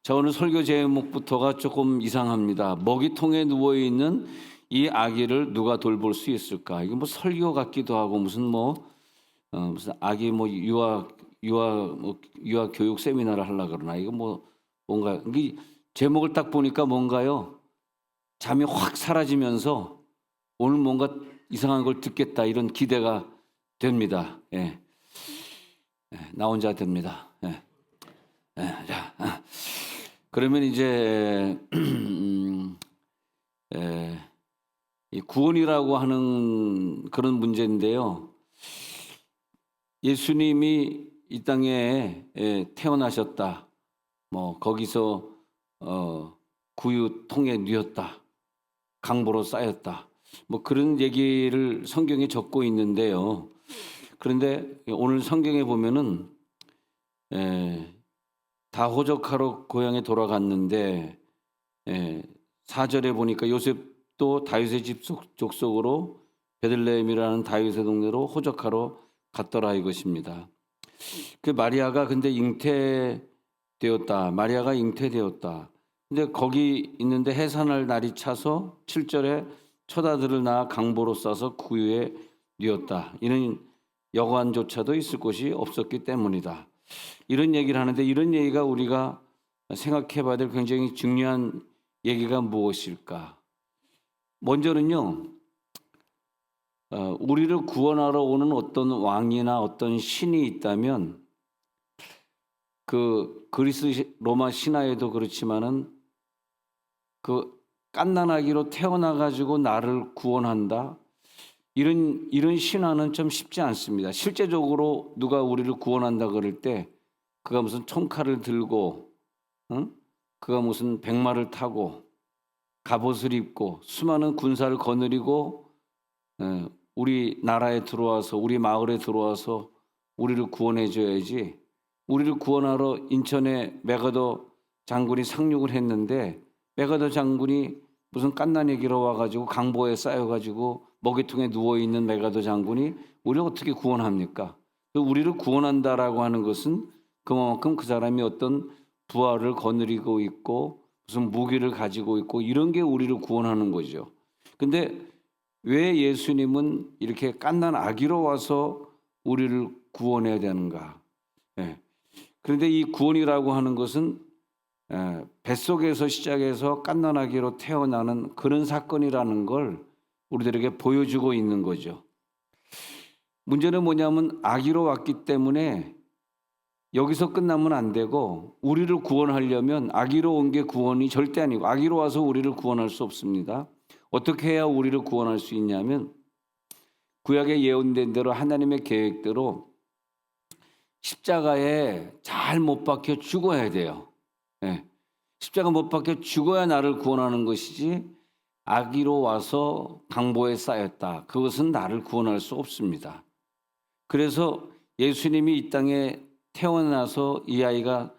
자, 오늘 설교 제목부터가 조금 이상합니다. 먹이통에 누워있는 이 아기를 누가 돌볼 수 있을까? 이게 뭐 설교 같기도 하고 무슨 무슨 아기 유아 교육 세미나를 하려고 그러나 이거 뭔가 이 제목을 딱 보니까 뭔가요? 잠이 확 사라지면서 오늘 뭔가 이상한 걸 듣겠다 이런 기대가 됩니다. 예. 나 혼자 됩니다. 예. 자, 그러면 이제 이 구원이라고 하는 그런 문제인데요. 예수님이 이 땅에 태어나셨다. 거기서 구유통에 누웠다. 강보로 쌓였다. 그런 얘기를 성경에 적고 있는데요. 그런데 오늘 성경에 보면은 다 호적하러 고향에 돌아갔는데 4절에 보니까 요셉도 다윗의 집 족속으로 베들레헴이라는 다윗의 동네로 호적하러 갔더라 이것입니다. 그 마리아가 근데 잉태되었다. 마리아가 잉태되었다. 근데 거기 있는데 해산할 날이 차서 7절에 처자들을 낳아 강보로 싸서 구유에 뉘었다. 이는 여관조차도 있을 곳이 없었기 때문이다. 이런 얘기를 하는데 이런 얘기가 우리가 생각해 봐야 될 굉장히 중요한 얘기가 무엇일까? 먼저는요, 우리를 구원하러 오는 어떤 왕이나 어떤 신이 있다면 그 그리스 로마 신화에도 그렇지만은 그 갓난아기로 태어나 가지고 나를 구원한다. 이런 신화는 좀 쉽지 않습니다. 실제적으로 누가 우리를 구원한다 그럴 때 그가 무슨 총칼을 들고 그가 무슨 백마를 타고 갑옷을 입고 수많은 군사를 거느리고 우리 나라에 들어와서 우리 마을에 들어와서 우리를 구원해 줘야지. 우리를 구원하러 인천에 메가더 장군이 상륙을 했는데 메가더 장군이 무슨 갓난아기로 와가지고 강보에 쌓여가지고 먹이통에 누워있는 메가더 장군이 우리를 어떻게 구원합니까? 우리를 구원한다라고 하는 것은 그만큼 그 사람이 어떤 부하를 거느리고 있고 무슨 무기를 가지고 있고 이런 게 우리를 구원하는 거죠. 근데 왜 예수님은 이렇게 갓난아기로 와서 우리를 구원해야 되는가? 그런데 이 구원이라고 하는 것은 뱃속에서 시작해서 갓난아기로 태어나는 그런 사건이라는 걸 우리들에게 보여주고 있는 거죠. 문제는 뭐냐면 아기로 왔기 때문에 여기서 끝나면 안 되고 우리를 구원하려면 아기로 온 게 구원이 절대 아니고 아기로 와서 우리를 구원할 수 없습니다. 어떻게 해야 우리를 구원할 수 있냐면 구약에 예언된 대로 하나님의 계획대로 십자가에 잘 못 박혀 죽어야 돼요. 십자가 못 박혀 죽어야 나를 구원하는 것이지 아기로 와서 강보에 쌓였다. 그것은 나를 구원할 수 없습니다. 그래서 예수님이 이 땅에 태어나서 이 아이가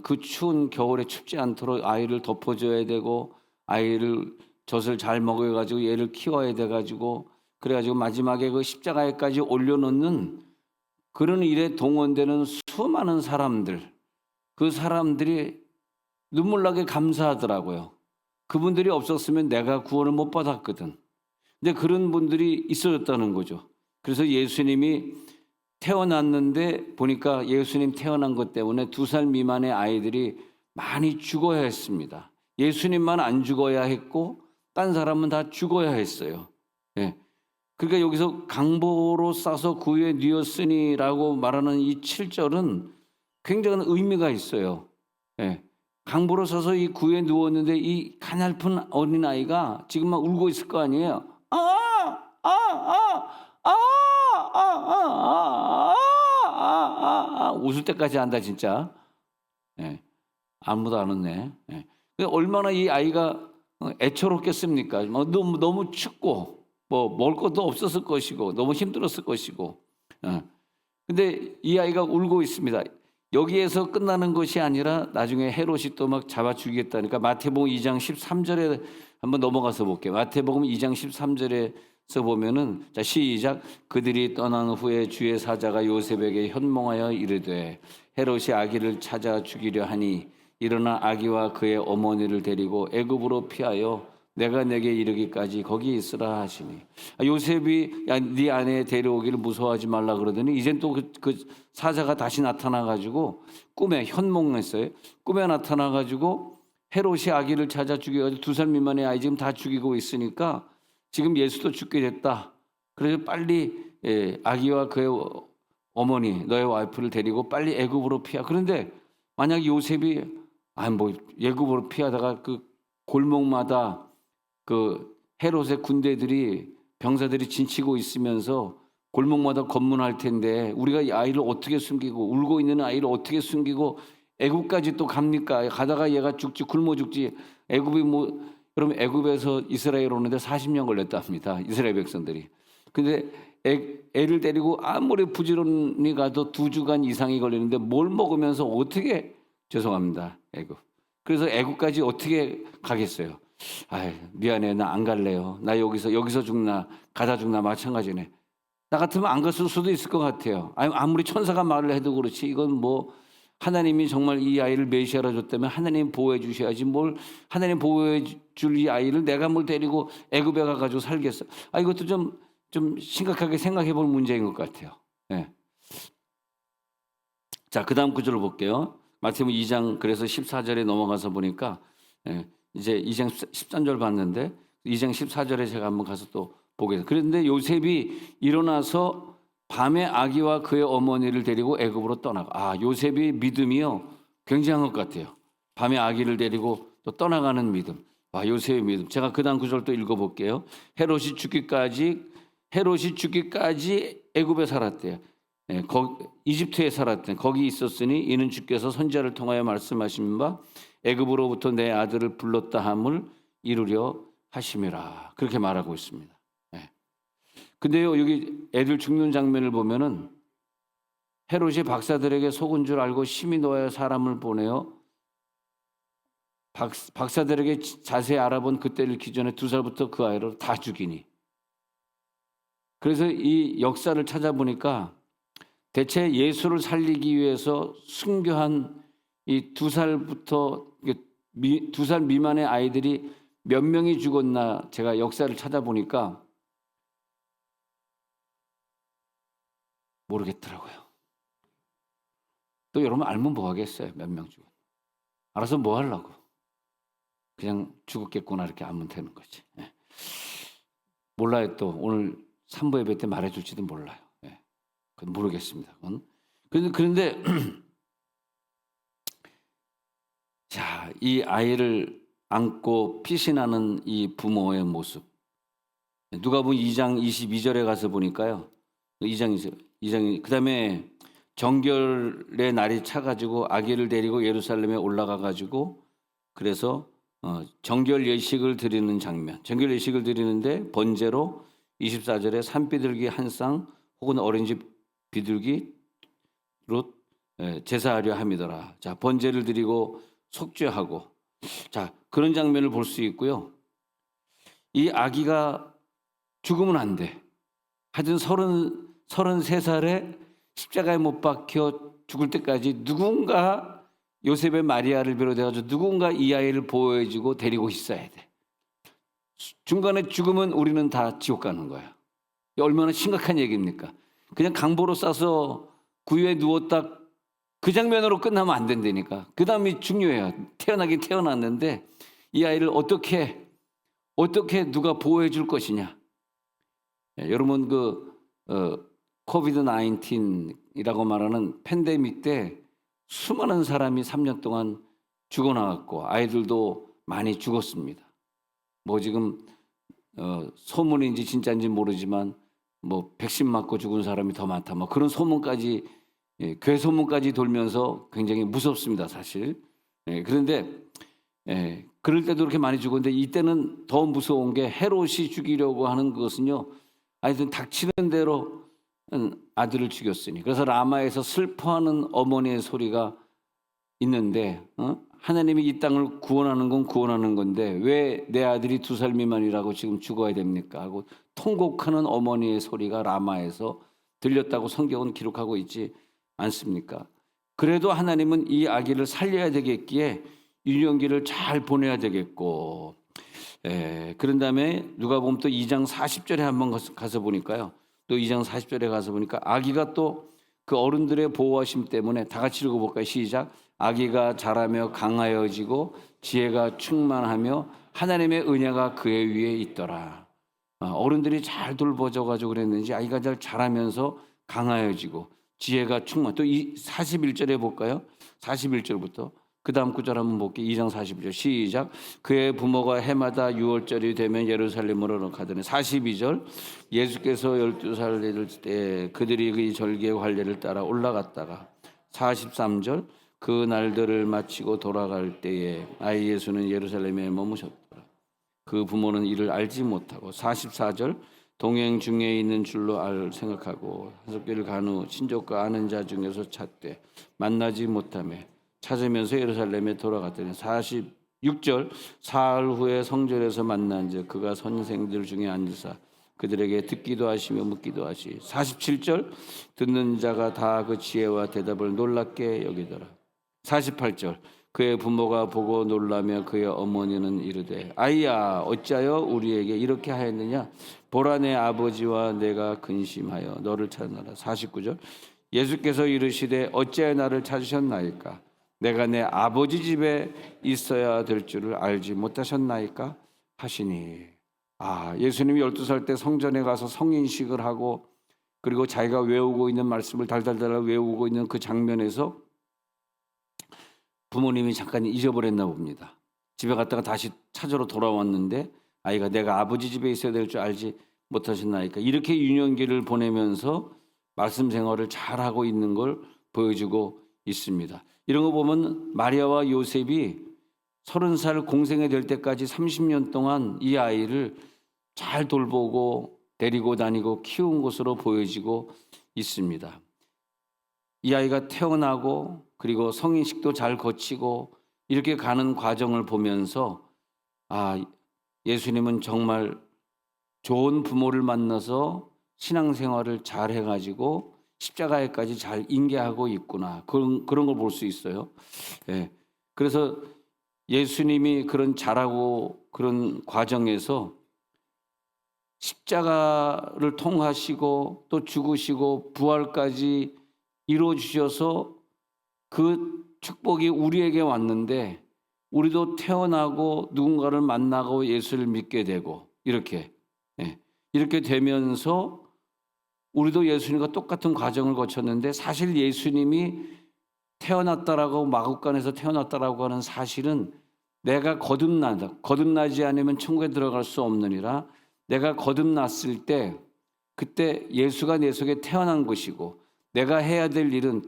그 추운 겨울에 춥지 않도록 아이를 덮어줘야 되고 아이를 젖을 잘 먹여가지고 얘를 키워야 돼가지고 그래가지고 마지막에 그 십자가에까지 올려놓는 그런 일에 동원되는 수많은 사람들, 그 사람들이 눈물나게 감사하더라고요. 그분들이 없었으면 내가 구원을 못 받았거든. 근데 그런 분들이 있어졌다는 거죠. 그래서 예수님이 태어났는데 보니까 예수님 태어난 것 때문에 2살 미만의 아이들이 많이 죽어야 했습니다. 예수님만 안 죽어야 했고 딴 사람은 다 죽어야 했어요. 그러니까 여기서 강보로 싸서 구유에 뉘었으니라고 말하는 이 7절은 굉장한 의미가 있어요. 강보로 서서 이 구유에 누웠는데 이 가냘픈 어린아이가 지금 막 울고 있을 거 아니에요. 웃을 때까지 한다 진짜. 아무도 안 웃네. 얼마나 이 아이가 애처롭겠습니까? 너무 춥고 먹을 것도 없었을 것이고 너무 힘들었을 것이고. 근데 이 아이가 울고 있습니다. 여기에서 끝나는 것이 아니라 나중에 헤롯이 또 막 잡아 죽이겠다니까 마태복음 2장 13절에 한번 넘어가서 볼게요. 마태복음 2장 13절에서 보면은 자 시작. 그들이 떠난 후에 주의 사자가 요셉에게 현몽하여 이르되 헤롯이 아기를 찾아 죽이려 하니 일어나 아기와 그의 어머니를 데리고 애굽으로 피하여 내가 내게 이르기까지 거기 있으라 하시니. 요셉이 야, 네 아내 데려오기를 무서워하지 말라 그러더니 이젠 또 그 사자가 다시 나타나 가지고 꿈에 현몽했어요. 꿈에 나타나 가지고 헤롯이 아기를 찾아 죽여가지고 2살 미만의 아이 지금 다 죽이고 있으니까 지금 예수도 죽게 됐다. 그래서 빨리 아기와 그의 어머니 너의 와이프를 데리고 빨리 애굽으로 피하. 그런데 만약 요셉이 애굽으로 피하다가 그 골목마다 그 헤롯의 군대들이 병사들이 진치고 있으면서 골목마다 검문할 텐데 우리가 이 아이를 어떻게 숨기고 울고 있는 아이를 어떻게 숨기고 애굽까지 또 갑니까? 가다가 얘가 죽지 굶어 죽지. 애굽이 여러분 애굽에서 이스라엘 오는데 40년 걸렸다 합니다. 이스라엘 백성들이. 근데 애를 데리고 아무리 부지런히 가도 2주간 이상이 걸리는데 뭘 먹으면서 어떻게 죄송합니다. 애굽. 그래서 애굽까지 어떻게 가겠어요? 미안해. 나 안 갈래요. 나 여기서 죽나 가다 죽나 마찬가지네. 나 같으면 안 갔을 수도 있을 것 같아요. 아무리 천사가 말을 해도 그렇지 이건 하나님이 정말 이 아이를 메시아로 줬다면 하나님 보호해 주셔야지 뭘 하나님 보호해 줄 이 아이를 내가 뭘 데리고 애굽에 가가지고 살겠어. 이것도 좀 심각하게 생각해 볼 문제인 것 같아요. 네. 자, 그 다음 구절을 볼게요. 마태복음 2장 그래서 14절에 넘어가서 보니까 이제 2장 13절 봤는데 2장 14절에 제가 한번 가서 또 보겠습니다. 그런데 요셉이 일어나서 밤에 아기와 그의 어머니를 데리고 애굽으로 떠나가. 요셉이 믿음이요 굉장한 것 같아요. 밤에 아기를 데리고 또 떠나가는 믿음. 요셉의 믿음. 제가 그 다음 구절 또 읽어볼게요. 헤롯이 죽기까지 애굽에 살았대요. 이집트에 살았대. 거기 있었으니 이는 주께서 선지자를 통하여 말씀하신 바 애굽으로부터 내 아들을 불렀다 함을 이루려 하심이라. 그렇게 말하고 있습니다. 근데요 여기 애들 죽는 장면을 보면은 헤롯이 박사들에게 속은 줄 알고 심히 노하여 사람을 보내어 박사들에게 자세히 알아본 그때를 기준에 2살부터 그 아이를 다 죽이니. 그래서 이 역사를 찾아보니까 대체 예수를 살리기 위해서 순교한 이 2살 미만의 아이들이 몇 명이 죽었나 제가 역사를 찾아보니까 모르겠더라고요. 또 여러분 알면 뭐 하겠어요? 몇 명 죽었나. 알아서 뭐 하려고. 그냥 죽었겠구나 이렇게 알면 되는 거지. 몰라요. 또 오늘 3부 예배 때 말해줄지도 몰라요. 그건 모르겠습니다. 그런데 자, 이 아이를 안고 피신하는 이 부모의 모습. 누가복음 2장 22절에 가서 보니까요. 2장이 그다음에 정결의 날이 차가지고 아기를 데리고 예루살렘에 올라가 가지고 그래서 정결 예식을 드리는 장면. 정결 예식을 드리는데 번제로 24절에 산비둘기 한 쌍 혹은 어린지 비둘기로 제사하려 함이더라. 자, 번제를 드리고 속죄하고 자, 그런 장면을 볼 수 있고요. 이 아기가 죽으면 안 돼. 하여튼 33살에 십자가에 못 박혀 죽을 때까지 누군가 요셉의 마리아를 비롯해가지고 누군가 이 아이를 보호해주고 데리고 있어야 돼. 중간에 죽으면 우리는 다 지옥 가는 거야. 얼마나 심각한 얘기입니까? 그냥 강보로 싸서 구유에 누웠다 그 장면으로 끝나면 안 된다니까. 그 다음이 중요해요. 태어나긴 태어났는데 이 아이를 어떻게 누가 보호해 줄 것이냐. 여러분 코비드 19이라고 말하는 팬데믹 때 수많은 사람이 3년 동안 죽어나갔고 아이들도 많이 죽었습니다. 지금 소문인지 진짜인지 모르지만 백신 맞고 죽은 사람이 더 많다. 그런 소문까지 괴소문까지 돌면서 굉장히 무섭습니다, 사실. 그런데 그럴 때도 그렇게 많이 죽었는데 이때는 더 무서운 게 헤롯이 죽이려고 하는 것은요. 하여튼 닥치는 대로 아들을 죽였으니. 그래서 라마에서 슬퍼하는 어머니의 소리가 있는데 하나님이 이 땅을 구원하는 건 구원하는 건데 왜 내 아들이 2살 미만이라고 지금 죽어야 됩니까? 하고 통곡하는 어머니의 소리가 라마에서 들렸다고 성경은 기록하고 있지 않습니까? 그래도 하나님은 이 아기를 살려야 되겠기에 유년기를 잘 보내야 되겠고, 그런 다음에 누가복음 또 2장 40절에 한번 가서 보니까요. 또 2장 40절에 가서 보니까 아기가 또 그 어른들의 보호하심 때문에, 다 같이 읽어볼까요? 시작. 아기가 자라며 강하여지고 지혜가 충만하며 하나님의 은혜가 그의 위에 있더라. 어른들이 잘 돌보줘가지고 그랬는지 아이가 잘 자라면서 강하여지고 지혜가 충만. 또 41절에 볼까요? 41절부터 그 다음 구절 한번 볼게요. 2장 41절 시작. 그의 부모가 해마다 6월절이 되면 예루살렘으로 가더니. 42절 예수께서 12살 되실 때 그들이 그 절기의 관례를 따라 올라갔다가. 43절 그 날들을 마치고 돌아갈 때에 아이 예수는 예루살렘에 머무셨더라. 그 부모는 이를 알지 못하고. 44절 동행 중에 있는 줄로 생각하고 한석길을 간 후 친족과 아는 자 중에서 찾되 만나지 못하며 찾으면서 예루살렘에 돌아갔더니. 46절 사흘 후에 성전에서 만난즉 그가 선생들 중에 앉으사 그들에게 듣기도 하시며 묻기도 하시. 47절 듣는 자가 다 그 지혜와 대답을 놀랍게 여기더라. 48절 그의 부모가 보고 놀라며 그의 어머니는 이르되 아이야 어찌하여 우리에게 이렇게 하였느냐. 보라 내 아버지와 내가 근심하여 너를 찾느라. 49절 예수께서 이르시되 어찌하여 나를 찾으셨나이까. 내가 내 아버지 집에 있어야 될 줄을 알지 못하셨나이까 하시니. 예수님이 12살 때 성전에 가서 성인식을 하고 그리고 자기가 외우고 있는 말씀을 달달달 외우고 있는 그 장면에서 부모님이 잠깐 잊어버렸나 봅니다. 집에 갔다가 다시 찾으러 돌아왔는데 아이가 내가 아버지 집에 있어야 될 줄 알지 못하셨나이까. 이렇게 유년기를 보내면서 말씀 생활을 잘하고 있는 걸 보여주고 있습니다. 이런 거 보면 마리아와 요셉이 30살 공생이 될 때까지 30년 동안 이 아이를 잘 돌보고 데리고 다니고 키운 것으로 보여지고 있습니다. 이 아이가 태어나고 그리고 성인식도 잘 거치고 이렇게 가는 과정을 보면서 예수님은 정말 좋은 부모를 만나서 신앙생활을 잘 해가지고 십자가에까지 잘 인계하고 있구나. 그런 걸 볼 수 있어요. 그래서 예수님이 그런 잘하고 그런 과정에서 십자가를 통하시고 또 죽으시고 부활까지 이루어 주셔서 그 축복이 우리에게 왔는데 우리도 태어나고 누군가를 만나고 예수를 믿게 되고 이렇게 되면서 우리도 예수님과 똑같은 과정을 거쳤는데 사실 예수님이 태어났다라고 마국간에서 태어났다라고 하는 사실은 내가 거듭나지 않으면 천국에 들어갈 수 없느니라. 내가 거듭났을 때 그때 예수가 내 속에 태어난 것이고 내가 해야 될 일은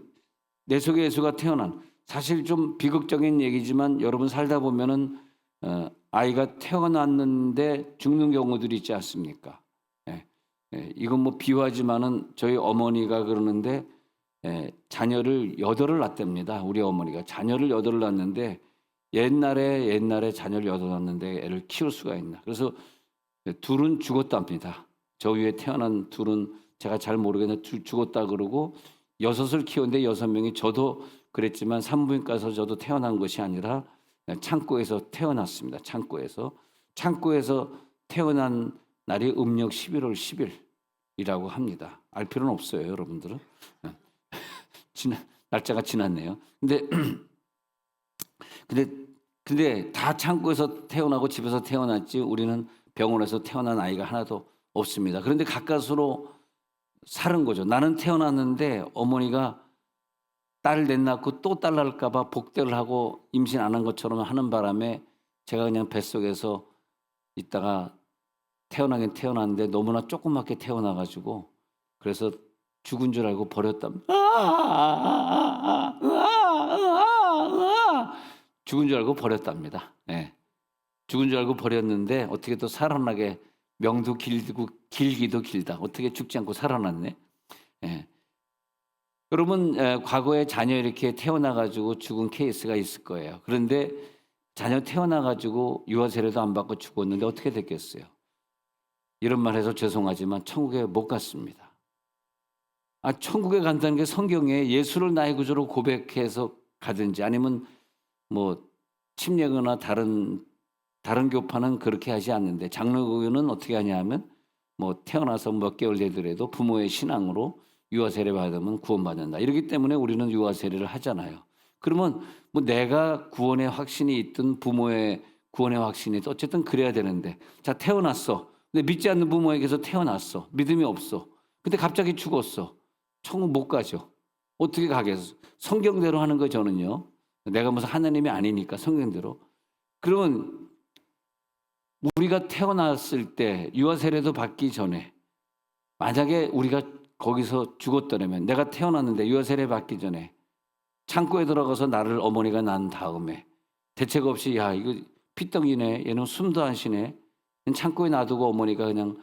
내 속에 예수가 태어난, 사실 좀 비극적인 얘기지만 여러분 살다 보면은 아이가 태어났는데 죽는 경우들이 있지 않습니까? 이건 뭐 비유하지만은 저희 어머니가 그러는데 자녀를 8을 낳답니다. 우리 어머니가 자녀를 8을 낳는데 옛날에 자녀를 8을 낳는데 애를 키울 수가 있나. 그래서 둘은 죽었답니다. 저 위에 태어난 둘은 제가 잘 모르겠는데 죽었다 그러고 6을 키웠는데 6명이 저도 그랬지만 산부인과 가서 저도 태어난 것이 아니라 창고에서 태어났습니다. 창고에서 태어난 날이 음력 11월 10일이라고 합니다. 알 필요는 없어요, 여러분들은. 날짜가 지났네요. 근데 다 창고에서 태어나고 집에서 태어났지 우리는 병원에서 태어난 아이가 하나도 없습니다. 그런데 가까스로 살은 거죠. 나는 태어났는데 어머니가 딸을 낳고 또 딸 낳을까 봐 복대를 하고 임신 안 한 것처럼 하는 바람에 제가 그냥 뱃속에서 있다가 태어나긴 태어났는데 너무나 조그맣게 태어나가지고 그래서 죽은 줄 알고 버렸답니다. 죽은 줄 알고 버렸답니다. 죽은 줄 알고 버렸는데 어떻게 또 살아나게 명도 길기도 길다. 어떻게 죽지 않고 살아났네. 여러분 과거에 자녀 이렇게 태어나가지고 죽은 케이스가 있을 거예요. 그런데 자녀 태어나가지고 유아 세례도 안 받고 죽었는데 어떻게 됐겠어요? 이런 말 해서 죄송하지만 천국에 못 갔습니다. 천국에 간다는 게 성경에 예수를 나의 구주로 고백해서 가든지 아니면 뭐 침례거나 다른 교파는 그렇게 하지 않는데 장로교는 어떻게 하냐면 뭐 태어나서 몇 개월 되더라도 부모의 신앙으로 유아 세례 받으면 구원받는다. 이렇기 때문에 우리는 유아 세례를 하잖아요. 그러면 뭐 내가 구원의 확신이 있든 부모의 구원의 확신이 있든 어쨌든 그래야 되는데 자 태어났어. 근데 믿지 않는 부모에게서 태어났어. 믿음이 없어. 근데 갑자기 죽었어. 천국 못 가죠. 어떻게 가겠어? 성경대로 하는 거 저는요. 내가 무슨 하나님이 아니니까 성경대로. 그러면 우리가 태어났을 때 유아 세례도 받기 전에 만약에 우리가 거기서 죽었더라면 내가 태어났는데 유아 세례 받기 전에 창고에 들어가서 나를 어머니가 낳은 다음에 대책 없이 야 이거 피덩이네 얘는 숨도 안 쉬네 창고에 놔두고 어머니가 그냥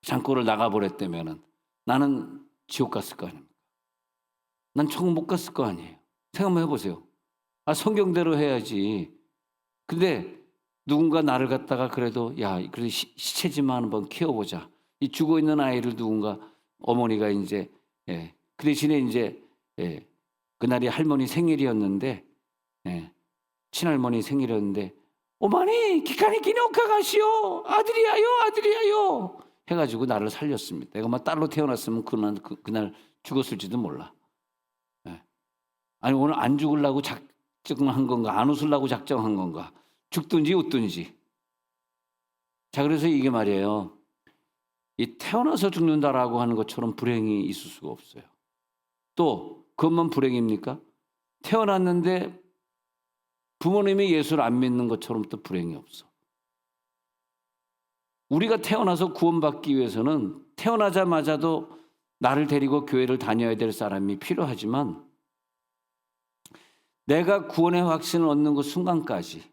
창고를 나가버렸다면은 나는 지옥 갔을 거 아닙니까? 난 천국 못 갔을 거 아니에요. 생각만 해보세요. 성경대로 해야지. 근데 누군가 나를 갖다가 그래도 야 그래도 시체지만 한번 키워보자. 이 죽어 있는 아이를 누군가 어머니가 이제 그 대신에 이제 그날이 할머니 생일이었는데 친할머니 생일이었는데 어머니 기카니 기노카 가시오 아들이야요 해가지고 나를 살렸습니다. 내가 막 딸로 태어났으면 그날 죽었을지도 몰라. 아니 오늘 안 죽으려고 작정한 건가 안 웃으려고 작정한 건가 죽든지 웃든지. 자 그래서 이게 말이에요. 이 태어나서 죽는다라고 하는 것처럼 불행이 있을 수가 없어요. 또 그것만 불행입니까? 태어났는데 부모님이 예수를 안 믿는 것처럼 또 불행이 없어. 우리가 태어나서 구원받기 위해서는 태어나자마자도 나를 데리고 교회를 다녀야 될 사람이 필요하지만 내가 구원의 확신을 얻는 그 순간까지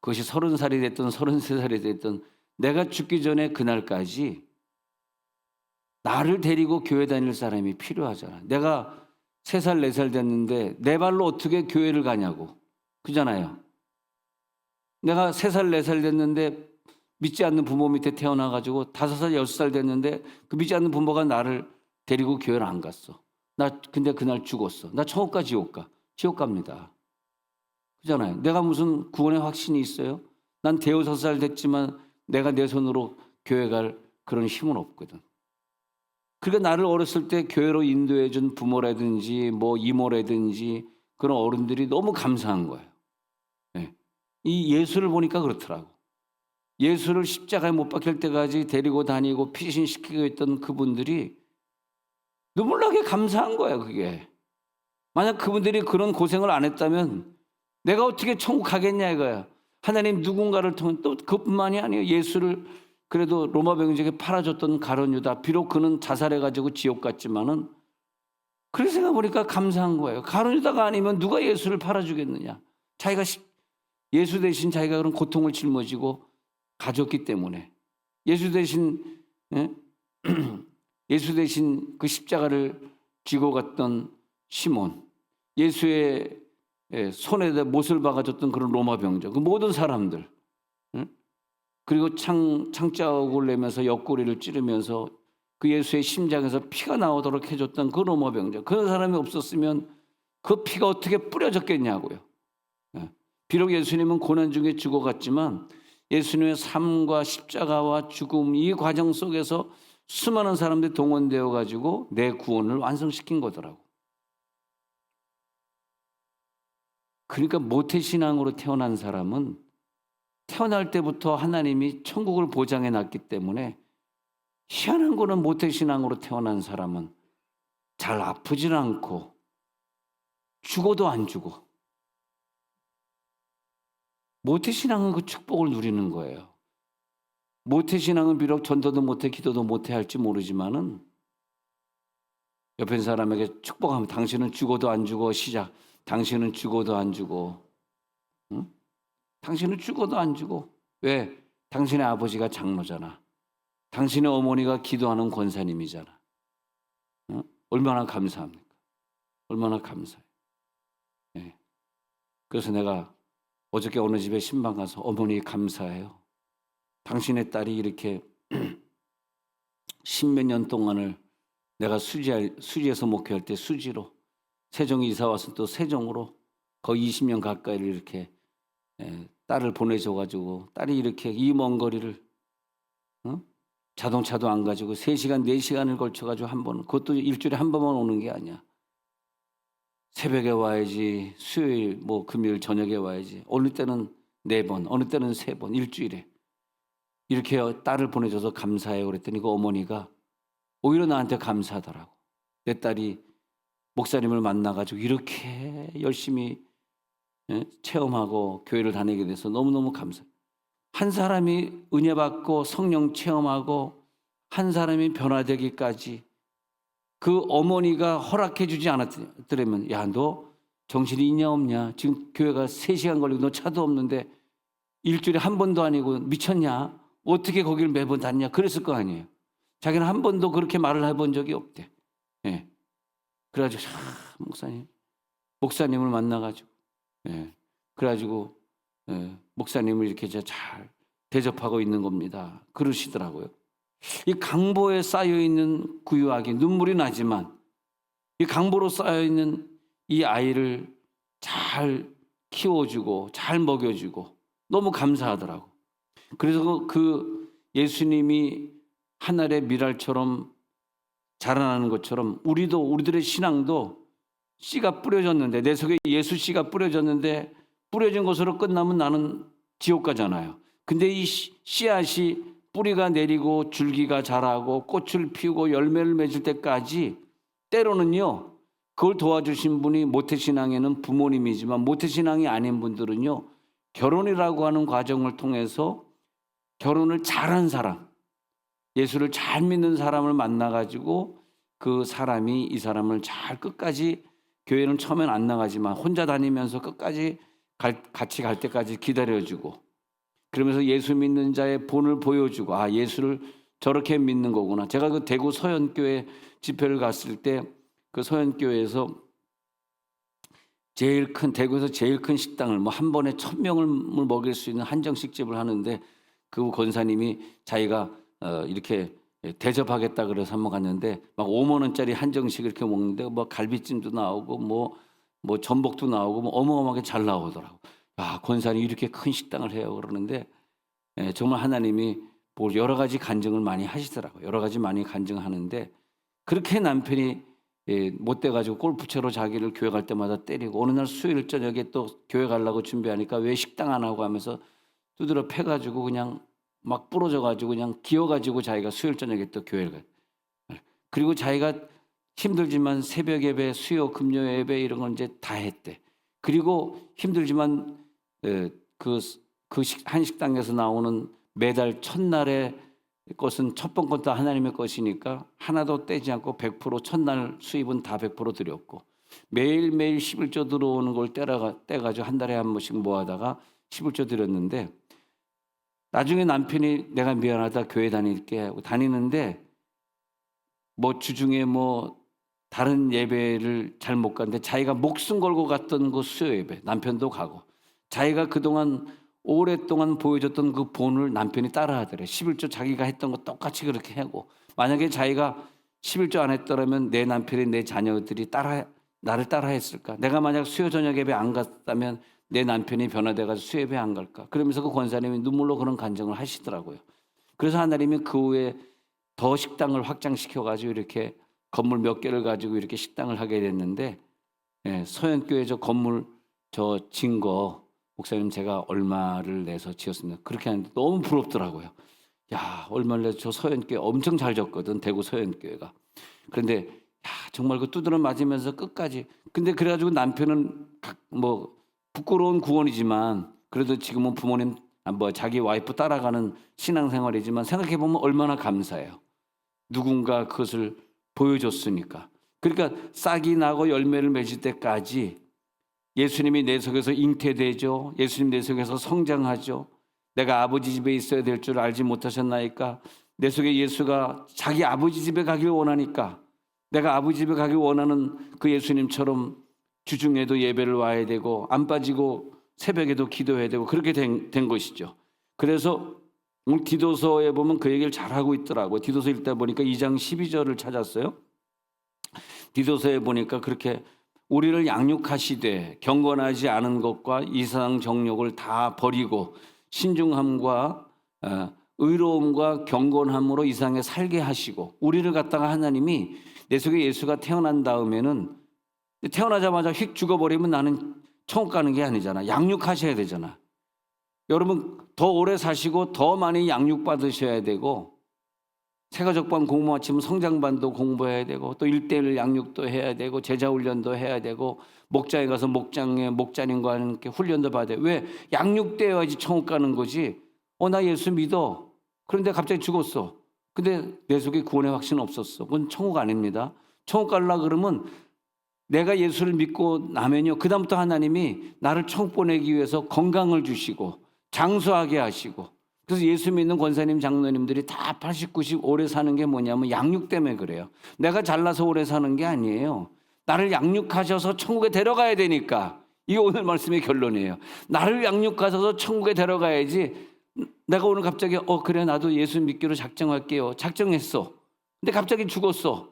그것이 30살이 됐든 33살이 됐든 내가 죽기 전에 그날까지 나를 데리고 교회 다닐 사람이 필요하잖아. 내가 3살, 4살 됐는데 내 발로 어떻게 교회를 가냐고. 그잖아요. 내가 3살, 4살 됐는데 믿지 않는 부모 밑에 태어나가지고 5살, 6살 됐는데 그 믿지 않는 부모가 나를 데리고 교회를 안 갔어. 근데 그날 죽었어. 나 천국 가 지옥 가? 지옥 갑니다. 그잖아요. 내가 무슨 구원의 확신이 있어요? 난 대여섯 살 됐지만 내가 내 손으로 교회 갈 그런 힘은 없거든. 그러니까 나를 어렸을 때 교회로 인도해 준 부모라든지 뭐 이모라든지 그런 어른들이 너무 감사한 거예요. 이 예수를 보니까 그렇더라고. 예수를 십자가에 못 박힐 때까지 데리고 다니고 피신시키고 있던 그분들이 눈물나게 감사한 거예요, 그게. 만약 그분들이 그런 고생을 안 했다면 내가 어떻게 천국 가겠냐 이거야. 하나님 누군가를 통해 또 그뿐만이 아니에요. 예수를 그래도 로마 병정에 팔아줬던 가룟 유다 비록 그는 자살해가지고 지옥 갔지만은 그렇게 생각해보니까 감사한 거예요. 가룟 유다가 아니면 누가 예수를 팔아주겠느냐. 자기가 예수 대신 자기가 그런 고통을 짊어지고 가졌기 때문에 예수 대신 예수 대신 그 십자가를 지고 갔던 시몬, 예수의 손에다 못을 박아줬던 그런 로마 병정, 그 모든 사람들, 그리고 창자국을 내면서 옆구리를 찌르면서 그 예수의 심장에서 피가 나오도록 해줬던 그 로마 병정, 그런 사람이 없었으면 그 피가 어떻게 뿌려졌겠냐고요. 비록 예수님은 고난 중에 죽어갔지만 예수님의 삶과 십자가와 죽음 이 과정 속에서 수많은 사람들이 동원되어 가지고 내 구원을 완성시킨 거더라고. 그러니까 모태신앙으로 태어난 사람은 태어날 때부터 하나님이 천국을 보장해 놨기 때문에 희한한 거는 모태신앙으로 태어난 사람은 잘 아프질 않고 죽어도 안 죽어. 모태신앙은 그 축복을 누리는 거예요. 모태신앙은 비록 전도도 못해 기도도 못해 할지 모르지만은 옆에 있는 사람에게 축복하면 당신은 죽어도 안 죽어 시작. 당신은 죽어도 안 죽어. 응? 당신은 죽어도 안 죽어. 왜? 당신의 아버지가 장로잖아. 당신의 어머니가 기도하는 권사님이잖아. 응? 얼마나 감사합니까? 얼마나 감사해. 네. 그래서 내가 어저께 어느 집에 신방 가서 어머니 감사해요. 당신의 딸이 이렇게 십몇 년 동안을 내가 수지에서 목회할 때 수지로, 세종에 이사 와서 또 세종으로 거의 20년 가까이를 이렇게 딸을 보내줘가지고 딸이 이렇게 이 먼 거리를 자동차도 안 가지고 3시간, 4시간을 걸쳐가지고 한 번, 그것도 일주일에 한 번만 오는 게 아니야. 새벽에 와야지, 수요일, 뭐 금요일 저녁에 와야지. 어느 때는 4번, 어느 때는 3번, 일주일에. 이렇게 딸을 보내줘서 감사해요. 그랬더니 그 어머니가 오히려 나한테 감사하더라고. 내 딸이 목사님을 만나가지고 이렇게 열심히 체험하고 교회를 다니게 돼서 너무너무 감사해요. 한 사람이 은혜 받고 성령 체험하고 한 사람이 변화되기까지 그 어머니가 허락해 주지 않았더라면, 야, 너 정신이 있냐 없냐? 지금 교회가 3시간 걸리고 너 차도 없는데 일주일에 한 번도 아니고 미쳤냐? 어떻게 거기를 매번 다니냐? 그랬을 거 아니에요. 자기는 한 번도 그렇게 말을 해본 적이 없대. 예. 그래가지고 목사님을 만나가지고, 그래가지고 목사님을 이렇게 잘 대접하고 있는 겁니다. 그러시더라고요. 이 강보에 쌓여 있는 구유하기 눈물이 나지만 이 강보로 쌓여 있는 이 아이를 잘 키워주고 잘 먹여주고 너무 감사하더라고. 그래서 그 예수님이 하늘의 미랄처럼 자라나는 것처럼 우리들의 신앙도 씨가 뿌려졌는데, 내 속에 예수 씨가 뿌려졌는데 뿌려진 것으로 끝나면 나는 지옥 가잖아요. 근데 이 씨앗이 뿌리가 내리고 줄기가 자라고 꽃을 피우고 열매를 맺을 때까지, 때로는요 그걸 도와주신 분이 모태신앙에는 부모님이지만 모태신앙이 아닌 분들은요 결혼이라고 하는 과정을 통해서 결혼을 잘한 사람, 예수를 잘 믿는 사람을 만나가지고 그 사람이 이 사람을 잘 끝까지, 교회는 처음엔 안 나가지만 혼자 다니면서 끝까지 같이 갈 때까지 기다려주고, 그러면서 예수 믿는 자의 본을 보여주고, 아, 예수를 저렇게 믿는 거구나. 제가 그 대구 서현교회 집회를 갔을 때 그 서현교회에서 대구에서 제일 큰 식당을 뭐 한 번에 1,000명을 먹일 수 있는 한정식집을 하는데, 그 권사님이 자기가 이렇게 대접하겠다 그래서 한번 갔는데 막 5만 원짜리 한정식 이렇게 먹는데 뭐 갈비찜도 나오고 뭐 전복도 나오고 뭐 어마어마하게 잘 나오더라고. 야, 권사님이 이렇게 큰 식당을 해요 그러는데, 정말 하나님이 뭐 여러 가지 간증을 많이 하시더라고요. 여러 가지 많이 간증하는데, 그렇게 남편이 못 돼가지고 골프채로 자기를 교회 갈 때마다 때리고, 어느 날 수요일 저녁에 또 교회 가려고 준비하니까 왜 식당 안 하고 하면서 두드려 패가지고 그냥 막 부러져가지고 그냥 기어가지고 자기가 수요일 저녁에 또 교회를 가요. 그리고 자기가 힘들지만 새벽 예배, 수요, 금요 예배 이런 건 이제 다 했대. 그리고 힘들지만 그 한식당에서 나오는 매달 첫날의 것은 첫 번 것도 하나님의 것이니까 하나도 떼지 않고 100% 첫날 수입은 다 100% 드렸고, 매일매일 11조 들어오는 걸 떼가지고 한 달에 한 번씩 모아다가 11조 드렸는데, 나중에 남편이 내가 미안하다 교회 다닐게 하고 다니는데 뭐 주중에 뭐 다른 예배를 잘 못 가는데 자기가 목숨 걸고 갔던 그 수요 예배 남편도 가고, 자기가 그동안 오랫동안 보여줬던 그 본을 남편이 따라하더래. 11조 자기가 했던 거 똑같이 그렇게 하고, 만약에 자기가 11조 안 했더라면 내 남편이, 내 자녀들이 나를 따라 했을까? 내가 만약 수요 저녁 예배 안 갔다면 내 남편이 변화돼가지고 수요 예배 안 갈까? 그러면서 그 권사님이 눈물로 그런 간증을 하시더라고요. 그래서 하나님이 그 후에 더 식당을 확장시켜가지고 이렇게 건물 몇 개를 가지고 이렇게 식당을 하게 됐는데, 서현교회 저 건물 진 거 목사님 제가 얼마를 내서 지었습니다. 그렇게 하는데 너무 부럽더라고요. 야, 얼마를 내서 저 서현교회 엄청 잘 졌거든, 대구 서현교회가. 그런데 야, 정말 그 두드러 맞으면서 끝까지. 근데 그래가지고 남편은 뭐 부끄러운 구원이지만 그래도 지금은 부모님 자기 와이프 따라가는 신앙생활이지만 생각해보면 얼마나 감사해요. 누군가 그것을 보여줬으니까. 그러니까 싹이 나고 열매를 맺을 때까지 예수님이 내 속에서 잉태되죠. 예수님 내 속에서 성장하죠. 내가 아버지 집에 있어야 될 줄 알지 못하셨나이까? 내 속에 예수가 자기 아버지 집에 가길 원하니까 내가 아버지 집에 가길 원하는 그 예수님처럼 주중에도 예배를 와야 되고 안 빠지고 새벽에도 기도해야 되고 그렇게 된 것이죠. 그래서 오늘 디도서에 보면 그 얘기를 잘하고 있더라고요. 디도서 읽다 보니까 2장 12절을 찾았어요. 디도서에 보니까 그렇게 우리를 양육하시되 경건하지 않은 것과 이상 정욕을 다 버리고 신중함과 의로움과 경건함으로 이 세상에 살게 하시고, 우리를 갖다가 하나님이 내 속에 예수가 태어난 다음에는 태어나자마자 휙 죽어버리면 나는 천국 가는 게 아니잖아. 양육하셔야 되잖아. 여러분 더 오래 사시고 더 많이 양육받으셔야 되고, 세가족반 공부 마치면 성장반도 공부해야 되고, 또 1:1 양육도 해야 되고, 제자 훈련도 해야 되고, 목장에 가서 목자님과 함께 훈련도 받아야 돼. 왜? 양육되어야지 천국 가는 거지. 나 예수 믿어. 그런데 갑자기 죽었어. 근데 내 속에 구원의 확신은 없었어. 그건 천국 아닙니다. 천국 가려고 그러면 내가 예수를 믿고 나면요, 그다음부터 하나님이 나를 천국 보내기 위해서 건강을 주시고 장수하게 하시고. 그래서 예수 믿는 권사님, 장로님들이 다 80, 90 오래 사는 게 뭐냐면 양육 때문에 그래요. 내가 잘나서 오래 사는 게 아니에요. 나를 양육하셔서 천국에 데려가야 되니까. 이게 오늘 말씀의 결론이에요. 나를 양육하셔서 천국에 데려가야지. 내가 오늘 갑자기 그래 나도 예수 믿기로 작정할게요. 작정했어. 근데 갑자기 죽었어.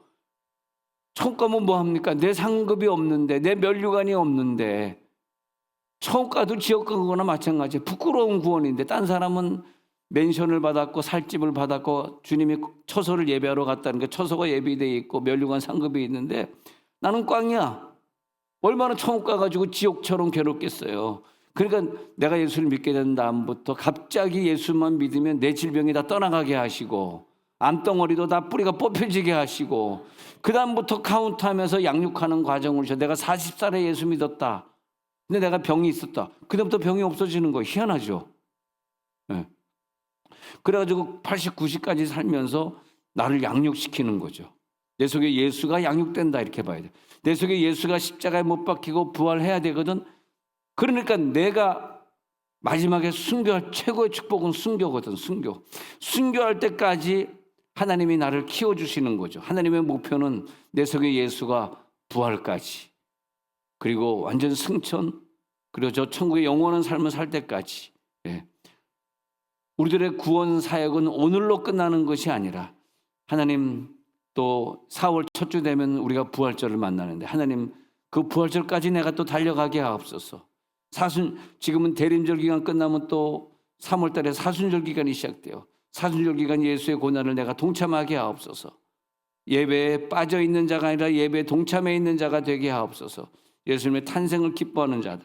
천국 가면 뭐 합니까? 내 상급이 없는데, 내 면류관이 없는데. 천국 가도 지옥 간 거나 마찬가지예요. 부끄러운 구원인데, 딴 사람은 맨션을 받았고 살집을 받았고 주님이 처소를 예배하러 갔다는 게 처소가 예비되어 있고 면류관 상급이 있는데, 나는 꽝이야. 얼마나 천국 가가지고 지옥처럼 괴롭겠어요. 그러니까 내가 예수를 믿게 된 다음부터 갑자기 예수만 믿으면 내 질병이 다 떠나가게 하시고, 암덩어리도 다 뿌리가 뽑혀지게 하시고, 그 다음부터 카운트하면서 양육하는 과정을 주셔. 내가 40살에 예수 믿었다. 근데 내가 병이 있었다. 그 다음부터 병이 없어지는 거예요. 희한하죠. 네. 그래가지고 80, 90까지 살면서 나를 양육시키는 거죠. 내 속에 예수가 양육된다, 이렇게 봐야 돼. 내 속에 예수가 십자가에 못 박히고 부활해야 되거든. 그러니까 내가 마지막에 순교할 최고의 축복은 순교거든. 순교할 때까지 하나님이 나를 키워주시는 거죠. 하나님의 목표는 내 속에 예수가 부활까지, 그리고 완전 승천, 그리고 저 천국의 영원한 삶을 살 때까지. 우리들의 구원 사역은 오늘로 끝나는 것이 아니라, 하나님 또 4월 첫 주 되면 우리가 부활절을 만나는데, 하나님 그 부활절까지 내가 또 달려가게 하옵소서. 지금은 대림절 기간 끝나면 또 3월 달에 사순절 기간이 시작돼요. 사순절 기간 예수의 고난을 내가 동참하게 하옵소서. 예배에 빠져 있는 자가 아니라 예배에 동참해 있는 자가 되게 하옵소서. 예수님의 탄생을 기뻐하는 자들,